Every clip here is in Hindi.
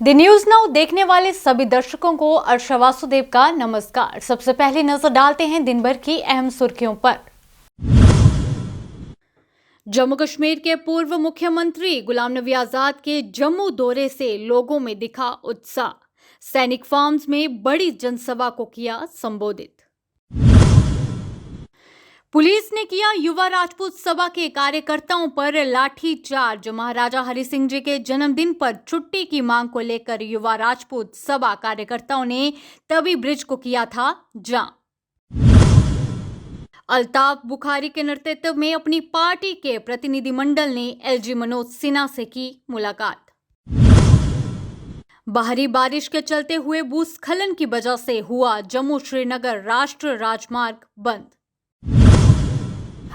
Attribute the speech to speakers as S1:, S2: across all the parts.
S1: द न्यूज नाउ देखने वाले सभी दर्शकों को अर्षा वासुदेव का नमस्कार। सबसे पहले नजर डालते हैं दिन भर की अहम सुर्खियों पर। जम्मू कश्मीर के पूर्व मुख्यमंत्री गुलाम नबी आजाद के जम्मू दौरे से लोगों में दिखा उत्साह। सैनिक फार्म्स में बड़ी जनसभा को किया संबोधित। पुलिस ने किया युवा राजपूत सभा के कार्यकर्ताओं पर लाठीचार्ज। महाराजा हरि सिंह जी के जन्मदिन पर छुट्टी की मांग को लेकर युवा राजपूत सभा कार्यकर्ताओं ने तवी ब्रिज को किया था जाम। अल्ताफ बुखारी के नेतृत्व में अपनी पार्टी के प्रतिनिधिमंडल ने एलजी मनोज सिन्हा से की मुलाकात। भारी बारिश के चलते हुए भूस्खलन की वजह से हुआ जम्मू श्रीनगर राष्ट्रीय राजमार्ग बंद।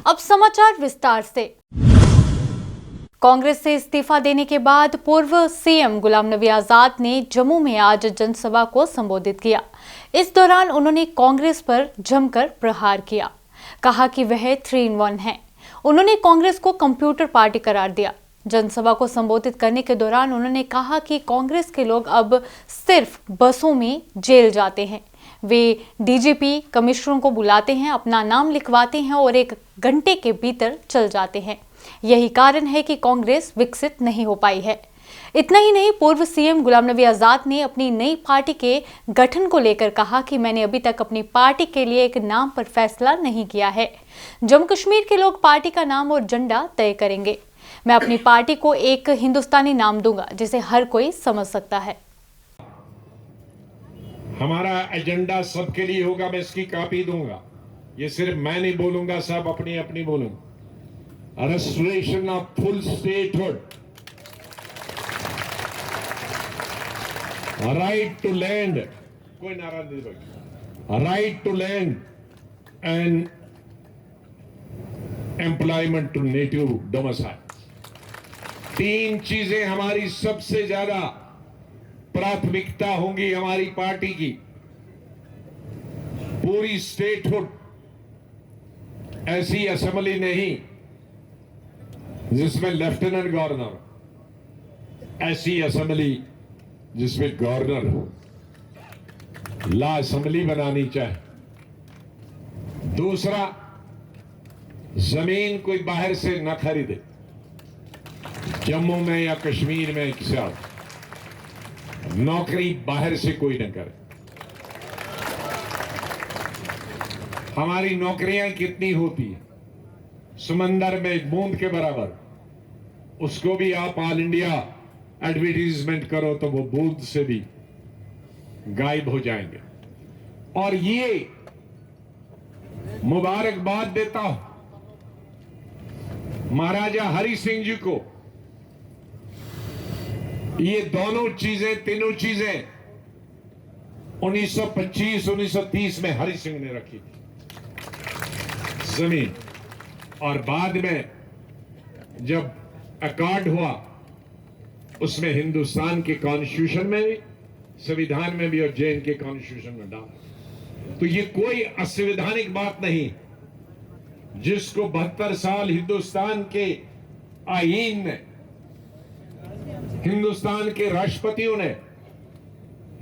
S1: अब समाचार विस्तार से। कांग्रेस से इस्तीफा देने के बाद पूर्व सीएम गुलाम नबी आजाद ने जम्मू में आज जनसभा को संबोधित किया। इस दौरान उन्होंने कांग्रेस पर जमकर प्रहार किया, कहा कि वह 3 in 1 है। उन्होंने कांग्रेस को कंप्यूटर पार्टी करार दिया। जनसभा को संबोधित करने के दौरान उन्होंने कहा कि कांग्रेस के लोग अब सिर्फ बसों में जेल जाते हैं। वे डीजीपी कमिश्नरों को बुलाते हैं, अपना नाम लिखवाते हैं और 1 घंटे के भीतर चल जाते हैं। यही कारण है कि कांग्रेस विकसित नहीं हो पाई है। इतना ही नहीं, पूर्व सीएम गुलाम नबी आजाद ने अपनी नई पार्टी के गठन को लेकर कहा कि मैंने अभी तक अपनी पार्टी के लिए एक नाम पर फैसला नहीं किया है। जम्मू कश्मीर के लोग पार्टी का नाम और झंडा तय करेंगे। मैं अपनी पार्टी को एक हिंदुस्तानी नाम दूंगा जिसे हर कोई समझ सकता है।
S2: हमारा एजेंडा सबके लिए होगा, मैं इसकी कॉपी दूंगा। ये सिर्फ मैं नहीं बोलूंगा, सब अपनी अपनी बोलूंगा। Restoration of full statehood, right to land, कोई नाराज नहीं होगा, right to land and employment to native domicile. 3 चीजें हमारी सबसे ज्यादा प्राथमिकता होंगी हमारी पार्टी की। पूरी स्टेटहुड, ऐसी असेंबली नहीं जिसमें लेफ्टिनेंट गवर्नर, ऐसी असेंबली जिसमें गवर्नर हो। ला असेंबली बनानी चाहिए। दूसरा, जमीन कोई बाहर से न खरीदे, जम्मू में या कश्मीर में एक साथ। नौकरी बाहर से कोई न करे। हमारी नौकरियां कितनी होती है? समंदर में बूंद के बराबर। उसको भी आप ऑल इंडिया एडवर्टीजमेंट करो तो वो बूंद से भी गायब हो जाएंगे। और ये मुबारकबाद देता हूं महाराजा हरि सिंह जी को। ये दोनों चीजें, तीनों चीजें 1925-1930 में हरि सिंह ने रखी थी, जमीन। और बाद में जब अकॉर्ड हुआ, उसमें हिंदुस्तान के कॉन्स्टिट्यूशन में भी, संविधान में भी और जैन के कॉन्स्टिट्यूशन में डाला। तो ये कोई असंवैधानिक बात नहीं, जिसको 72 साल हिंदुस्तान के आईन ने, हिंदुस्तान के राष्ट्रपतियों ने,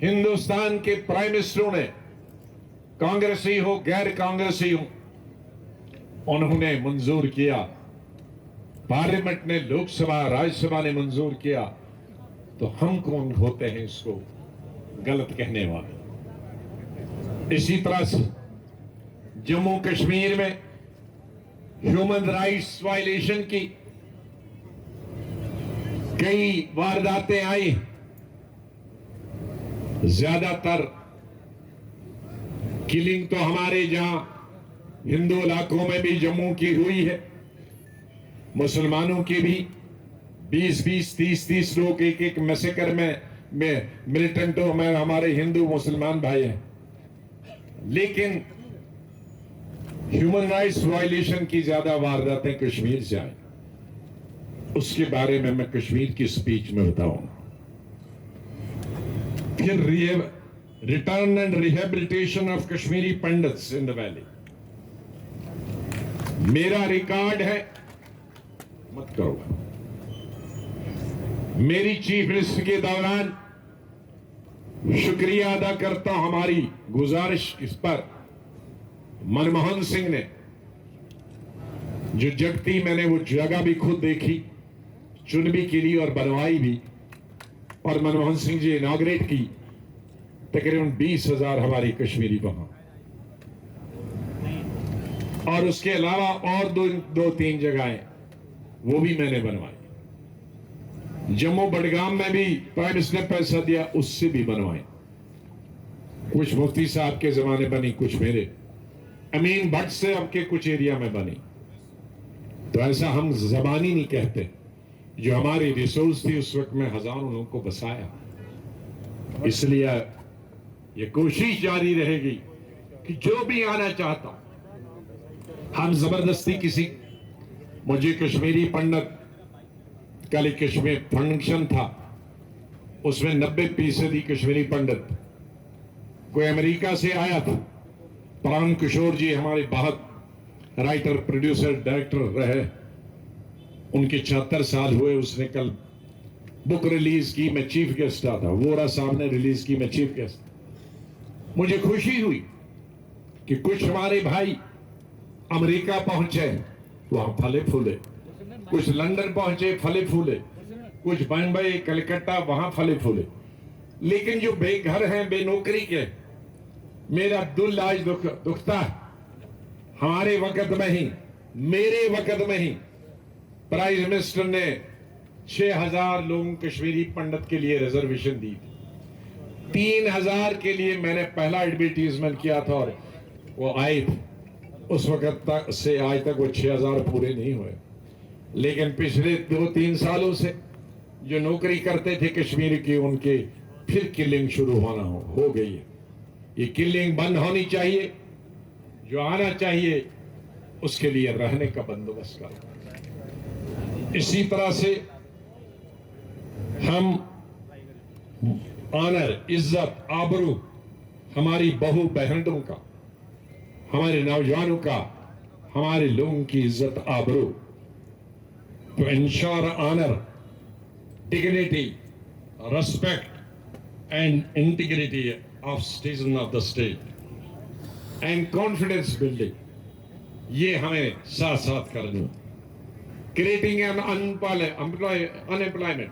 S2: हिंदुस्तान के प्राइम मिनिस्टरों ने, कांग्रेसी हो गैर कांग्रेसी हो, उन्होंने मंजूर किया। पार्लियामेंट ने, लोकसभा राज्यसभा ने मंजूर किया। तो हम कौन होते हैं इसको गलत कहने वाले? इसी तरह से जम्मू कश्मीर में ह्यूमन राइट्स वायलेशन की कई वारदातें आई। ज्यादातर किलिंग तो हमारे जहां हिंदू इलाकों में भी जम्मू की हुई है। मुसलमानों की भी 20-20, 30-30 लोग एक मैसेकर में मिलिटेंटों में हमारे हिंदू मुसलमान भाई हैं। लेकिन ह्यूमन राइट्स वायलेशन की ज्यादा वारदातें कश्मीर से आई। उसके बारे में मैं कश्मीर की स्पीच में बताऊंगा। फिर return and rehabilitation of Kashmiri pandits in the valley. मेरा रिकॉर्ड है, मत करो। मेरी चीफ मिनिस्टर के दौरान शुक्रिया अदा करता हूं हमारी गुजारिश इस पर मनमोहन सिंह ने जो जगती, मैंने वो जगह भी खुद देखी, चुन भी की ली और बनवाई भी, और मनमोहन सिंह जी इनॉग्रेट की। तकरीबन 20,000 हमारी कश्मीरी वहां, और उसके अलावा और दो तीन जगहें वो भी मैंने बनवाई। जम्मू बडगाम में भी प्राइम मिनिस्टर ने पैसा दिया, उससे भी बनवाए। कुछ मुफ्ती साहब के जमाने बनी, कुछ मेरे अमीन भट्ट से अब के कुछ एरिया में बनी। तो ऐसा हम जबानी नहीं कहते, जो हमारी रिसोर्स थी उस वक्त में हजारों लोगों को बसाया। इसलिए ये कोशिश जारी रहेगी कि जो भी आना चाहता, हम जबरदस्ती किसी, मुझे कश्मीरी पंडित, कल कश्मीर फंक्शन था, उसमें 90% कश्मीरी पंडित, कोई अमेरिका से आया था, प्राण किशोर जी हमारे बहुत राइटर, प्रोड्यूसर, डायरेक्टर रहे, उनके 76 साल हुए। उसने कल बुक रिलीज की, मैं चीफ गेस्ट था, वोरा साहब ने रिलीज की, मैं चीफ गेस्ट। मुझे खुशी हुई कि कुछ हमारे भाई अमेरिका पहुंचे, वहां फले फूले, कुछ लंदन पहुंचे, फले फूले, कुछ बम्बई, कलकत्ता, वहां फले फूले। लेकिन जो बेघर हैं, बेनौकरी के, मेरा दिल आज दुखता है। हमारे वक्त में ही, मेरे वक्त में ही प्राइम मिनिस्टर ने 6,000 लोगों कश्मीरी पंडित के लिए रिजर्वेशन दी थी। 3,000 के लिए मैंने पहला एडवर्टीजमेंट किया था और वो आए थे। उस वक्त तक से आज तक वो 6,000 पूरे नहीं हुए। लेकिन पिछले 2-3 सालों से जो नौकरी करते थे कश्मीर की, उनके फिर किलिंग शुरू होना हो गई है। ये किलिंग बंद होनी चाहिए। जो आना चाहिए उसके लिए रहने का बंदोबस्त करो। इसी तरह से हम ऑनर, इज्जत, आबरू हमारी बहू बहनों का, हमारे नौजवानों का, हमारे लोगों की इज्जत आबरू, to ensure honor, dignity, respect and integrity of citizen of the state and confidence building, ये हमें साथ साथ करना। क्रिएटिंग अनएम्प्लॉयमेंट,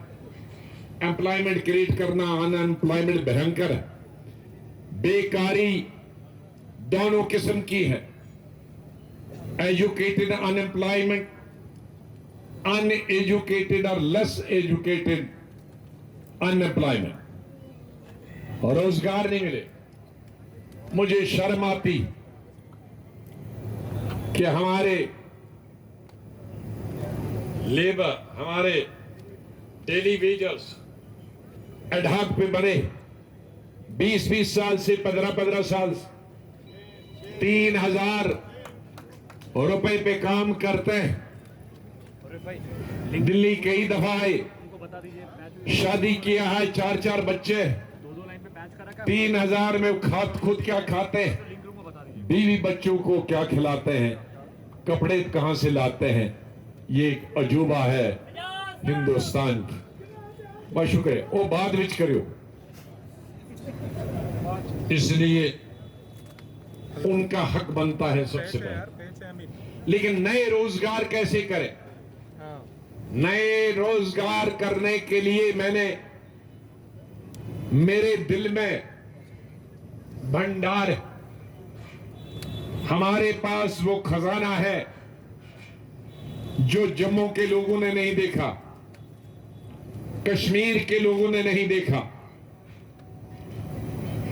S2: एम्प्लॉयमेंट क्रिएट करना, अनएम्प्लॉयमेंट भयंकर है। बेकारी दोनों किस्म की है, एजुकेटेड अनएम्प्लॉयमेंट, अनएजुकेटेड और लेस एजुकेटेड अनएम्प्लॉयमेंट, रोजगार नहीं मिले। मुझे शर्म आती कि हमारे लेबर, हमारे डेली वेजर्स एडहॉक पे बने 20-20 साल से, 15-15 साल से 3,000 रुपए पे काम करते हैं। दिल्ली कई दफा आए, शादी किया है, 4-4 बच्चे, 3,000 में खुद क्या खाते हैं, बीवी बच्चों को क्या खिलाते हैं, कपड़े कहां से लाते हैं। ये एक अजूबा है हिंदुस्तान की। बहुत शुक्रिया, वो बाद विच करियो। इसलिए उनका हक बनता है सबसे पहले। लेकिन नए रोजगार कैसे करें? नए रोजगार करने के लिए मैंने, मेरे दिल में भंडार है। हमारे पास वो खजाना है जो जम्मू के लोगों ने नहीं देखा, कश्मीर के लोगों ने नहीं देखा।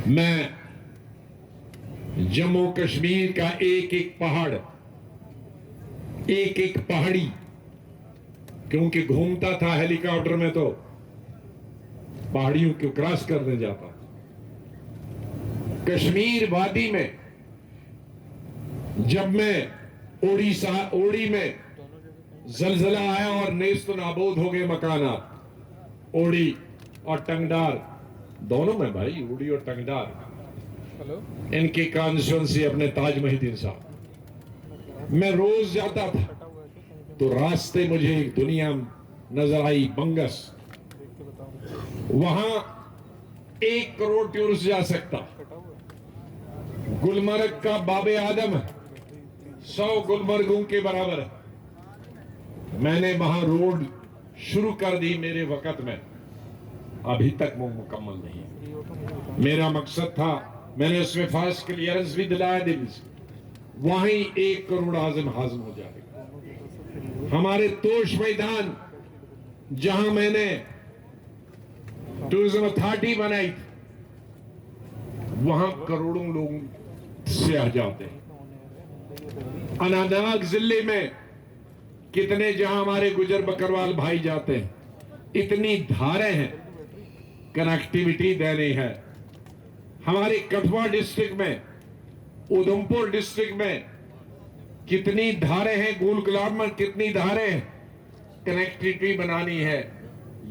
S2: मैं जम्मू कश्मीर का एक एक पहाड़, एक एक पहाड़ी, क्योंकि घूमता था हेलीकॉप्टर में तो पहाड़ियों को क्रॉस करने जाता। कश्मीर वादी में जब मैं ओड़ी में जलजला आया और नेस्त नाबूद हो गए मकानात, ओड़ी और टंगडार दोनों में भाई, ओड़ी और टंगडार, इनकी कॉन्स्टिट्यूंसी अपने ताज मोहिद्दीन साहब। मैं रोज जाता था तो रास्ते मुझे एक दुनिया नजर आई, बंगस। वहां 1 करोड़ टूरिस्ट जा सकता। गुलमर्ग का बाबे आदम 100 गुलमर्गों के बराबर है। मैंने वहां रोड शुरू कर दी मेरे वक्त में, अभी तक वो मुकम्मल नहीं है। मेरा मकसद था, मैंने उसमें फास्ट क्लियरेंस भी दिलाया दिल्ली से, वहीं 1 करोड़ हाजिम हो जाएगा। हमारे तोश मैदान जहां मैंने टूरिज्म अथॉरिटी बनाई थी, वहां करोड़ों लोग सयाह जाते हैं। अनंतनाग जिले में कितने जहां हमारे गुजर बकरवाल भाई जाते हैं, इतनी धारें हैं, कनेक्टिविटी देनी है। हमारे कठुआ डिस्ट्रिक्ट में, उधमपुर डिस्ट्रिक्ट में कितनी धारें हैं, गोल गुलाब में कितनी धारें हैं, कनेक्टिविटी बनानी है।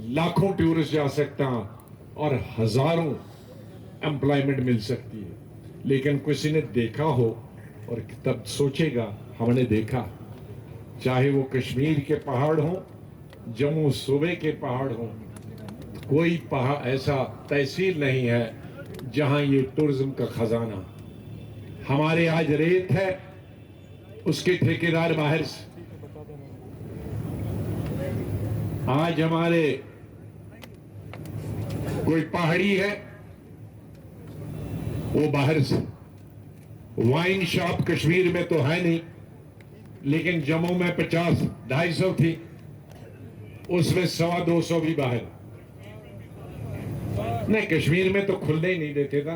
S2: लाखों टूरिस्ट जा सकता हैं और हजारों एम्प्लॉयमेंट मिल सकती है। लेकिन किसी ने देखा हो और तब सोचेगा, हमने देखा, चाहे वो कश्मीर के पहाड़ हो, जम्मू सूबे के पहाड़ हो, कोई पहाड़ ऐसा तहसील नहीं है जहां ये टूरिज्म का खजाना। हमारे आज रेत है, उसके ठेकेदार बाहर से। आज हमारे कोई पहाड़ी है, वो बाहर से। वाइन शॉप कश्मीर में तो है नहीं, लेकिन जम्मू में 50-250 थी, उसमें 100-200 भी बाहर। नहीं, कश्मीर में तो खुलने ही नहीं देते था,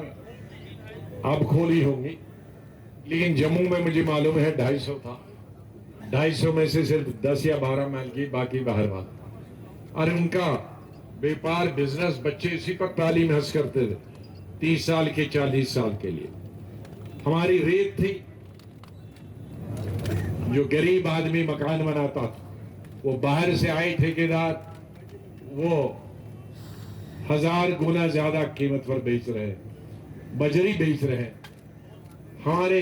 S2: अब खोली होंगी, लेकिन जम्मू में मुझे मालूम है 250 था। 250 में से सिर्फ 10 या 12 माइल की, बाकी बाहर वाला। और उनका व्यापार बिजनेस, बच्चे इसी पर तालीम हासिल करते थे 30 साल के 40 साल के लिए। हमारी रेत थी, जो गरीब आदमी मकान बनाता था, वो बाहर से आए ठेकेदार, वो 1000 गुना ज्यादा कीमत पर बेच रहे हैं, बजरी बेच रहे हैं। हमारे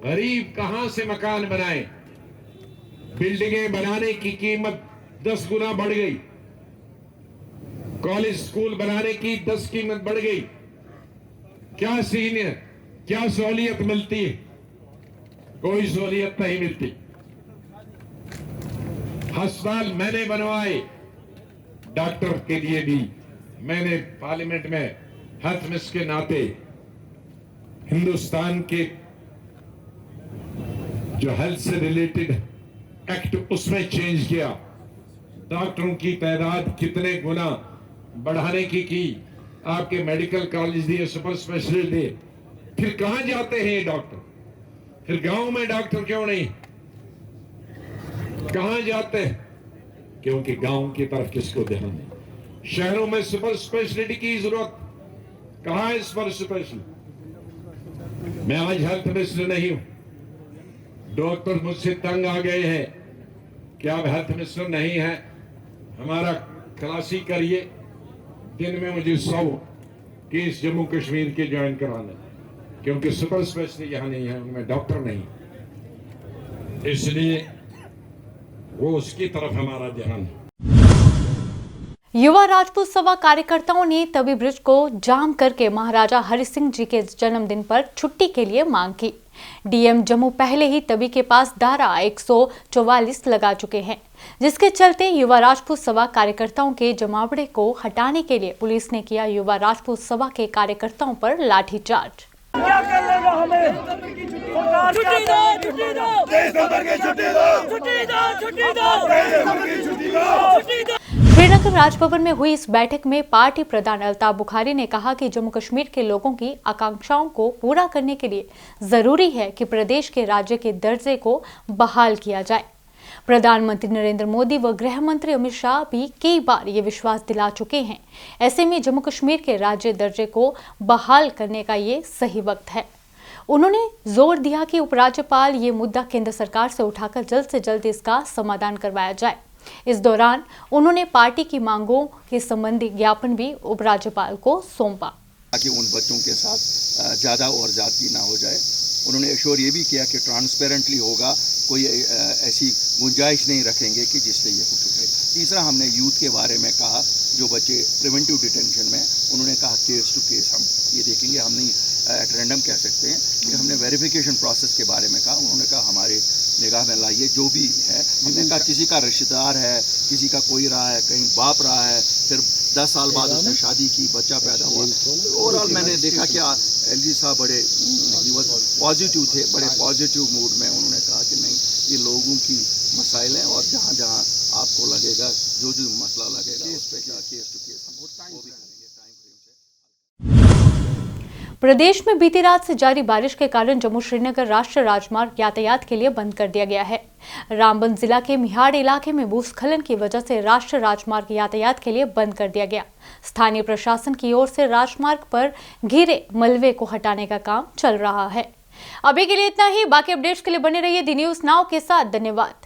S2: गरीब कहां से मकान बनाए, बिल्डिंगें बनाने की कीमत 10 गुना बढ़ गई, कॉलेज स्कूल बनाने की 10 कीमत बढ़ गई। क्या सीन है, क्या सहूलियत मिलती है? कोई सहूलियत नहीं मिलती। अस्पताल मैंने बनवाए, डॉक्टर के लिए भी मैंने पार्लियामेंट में हथमिस के नाते हिंदुस्तान के जो हेल्थ से रिलेटेड एक्ट, उसमें चेंज किया। डॉक्टरों की तादाद कितने गुना बढ़ाने की आपके मेडिकल कॉलेज दिए, सुपर स्पेशलिस्ट दिए। फिर कहां जाते हैं ये डॉक्टर? फिर गांव में डॉक्टर क्यों नहीं? कहां जाते हैं? क्योंकि गांव की तरफ किसको ध्यान नहीं। शहरों में सुपर स्पेशलिटी की जरूरत, कहां है सुपर स्पेशलिटी? मैं आज हेल्थ मिनिस्टर नहीं हूं, डॉक्टर मुझसे तंग आ गए हैं कि आप हेल्थ मिनिस्टर नहीं है, हमारा खलासी करिए। दिन में मुझे 100 केस जम्मू कश्मीर के ज्वाइन कराने, क्योंकि सुपर स्पेशलिस्ट यहां नहीं है, उनमें डॉक्टर नहीं, इसलिए वो उसकी तरफ हमारा ध्यान है।
S1: युवा राजपूत सभा कार्यकर्ताओं ने तवी ब्रिज को जाम करके महाराजा हरि सिंह जी के जन्मदिन पर छुट्टी के लिए मांग की। डीएम जम्मू पहले ही तवी के पास धारा 144 लगा चुके हैं, जिसके चलते युवा राजपूत सभा कार्यकर्ताओं के जमावड़े को हटाने के लिए पुलिस ने किया युवा राजपूत सभा के कार्यकर्ताओं पर लाठीचार्ज।
S3: क्या कर लेगा हमें? छुट्टी दो, छुट्टी दो, छुट्टी दो।
S1: श्रीनगर राजभवन में हुई इस बैठक में पार्टी प्रधान अल्ताफ बुखारी ने कहा कि जम्मू कश्मीर के लोगों की आकांक्षाओं को पूरा करने के लिए जरूरी है कि प्रदेश के राज्य के दर्जे को बहाल किया जाए। प्रधानमंत्री नरेंद्र मोदी व गृह मंत्री अमित शाह भी कई बार ये विश्वास दिला चुके हैं। ऐसे में जम्मू कश्मीर के राज्य दर्जे को बहाल करने का ये सही वक्त है। उन्होंने जोर दिया कि उपराज्यपाल ये मुद्दा केंद्र सरकार से उठाकर जल्द से जल्द इसका समाधान करवाया जाए। इस दौरान उन्होंने पार्टी की मांगों के संबंधी ज्ञापन भी उपराज्यपाल को सौंपा,
S4: ताकि उन बच्चों के साथ ज़्यादा और जाति ना हो जाए। उन्होंने एश्योर ये भी किया कि ट्रांसपेरेंटली होगा, कोई ऐसी गुंजाइश नहीं रखेंगे कि जिससे ये कुछ उठे। तीसरा हमने यूथ के बारे में कहा, जो बच्चे प्रिवेंटिव डिटेंशन में, उन्होंने कहा केस टू केस हम ये देखेंगे, हम नहीं एट रैंडम कह सकते हैं कि हमने वेरिफिकेशन प्रोसेस के बारे में कहा। उन्होंने कहा हमारे निगाह में लाइए जो भी है। हमने कहा किसी का रिश्तेदार है, किसी का कोई रहा है, कहीं बाप रहा है, फिर 10 साल बाद उसने शादी की, बच्चा पैदा हुआ। ओवरऑल मैंने देखा कि एलजी साहब बड़े पॉजिटिव थे, बड़े पॉजिटिव मूड में। उन्होंने कहा कि नहीं, ये लोगों की मसाइल हैं और जहाँ जहाँ आपको लगेगा, जो जो मसला लगेगा उस पर केस टू केस हम वो भी करेंगे टाइम फ्रेम से।
S1: प्रदेश में बीती रात से जारी बारिश के कारण जम्मू श्रीनगर राष्ट्रीय राजमार्ग यातायात के लिए बंद कर दिया गया है। रामबन जिला के मिहाड़ इलाके में भूस्खलन की वजह से राष्ट्रीय राजमार्ग यातायात के लिए बंद कर दिया गया। स्थानीय प्रशासन की ओर से राजमार्ग पर घिरे मलबे को हटाने का काम चल रहा है। अभी के लिए इतना ही। बाकी अपडेट्स के लिए बने रहिए दी न्यूज़ नाउ के साथ। धन्यवाद।